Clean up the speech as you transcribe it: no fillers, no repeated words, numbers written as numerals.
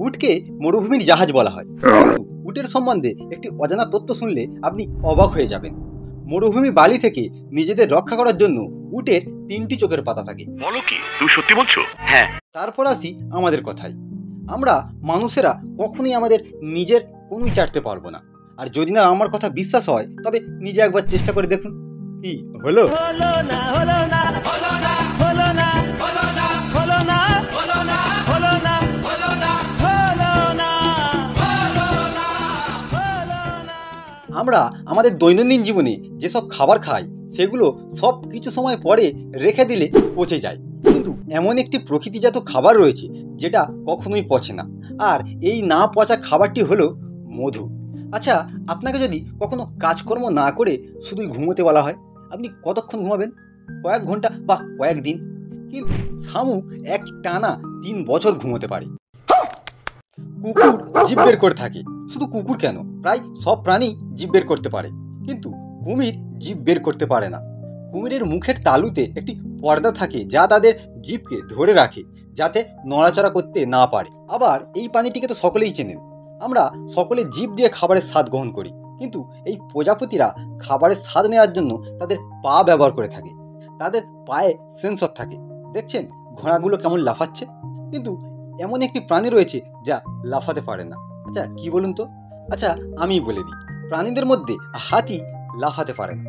উটকে মরুভূমির জাহাজ বলা হয়, কিন্তু উটের সম্বন্ধে একটি অজানা তথ্য শুনলে আপনি অবাক হয়ে যাবেন। মরুভূমি বালি থেকে নিজেদের রক্ষা করার জন্য উটের 3টি চোখের পাতা থাকে। বলো কি, তুমি সত্যি বলছো? হ্যাঁ। তারপর আসি আমাদের কথায়। আমরা মানুষেরা কখনোই আমাদের নিজের কোনোই চাটতে পারবো না। আর যদি না আমার কথা বিশ্বাস হয়, তবে নিজে একবার চেষ্টা করে দেখুন। কি হলো? আমরা আমাদের দৈনন্দিন জীবনে যেসব খাবার খাই, সেগুলো সব কিছু সময় পরে রেখে দিলে পচে যায়। কিন্তু এমন একটি প্রকৃতিজাত খাবার রয়েছে যেটা কখনোই পচে না, আর এই না পচা খাবারটি হলো মধু। আচ্ছা, আপনাকে যদি কখনো কাজকর্ম না করে শুধুই ঘুমোতে বলা হয়, আপনি কতক্ষণ ঘুমাবেন? কয়েক ঘন্টা বা কয়েকদিন। কিন্তু শামুক এক টানা 3 বছর ঘুমোতে পারে। কুকুর জিভ বের করে থাকে। শুধু কুকুর কেন, প্রায় সব প্রাণী জিভ বের করতে পারে, কিন্তু কুমির জিভ বের করতে পারে না। কুমিরের মুখের তালুতে একটি পর্দা থাকে যা তাদের জিভকে ধরে রাখে, যাতে নড়াচড়া করতে না পারে। আবার এই প্রাণীটিকে তো সকলেই চেনেন। আমরা সকলে জিভ দিয়ে খাবারের স্বাদ গ্রহণ করি, কিন্তু এই প্রজাপতিরা খাবারের স্বাদ নেওয়ার জন্য তাদের পা ব্যবহার করে থাকে। তাদের পায়ে সেন্সর থাকে। দেখছেন ঘোড়াগুলো কেমন লাফাচ্ছে? কিন্তু এমন একটি প্রাণী রয়েছে যা লাফাতে পারে না। আচ্ছা, কি বলুন তো? আচ্ছা, আমি বলে দিই, প্রাণীদের মধ্যে হাতি লাফাতে পারে না।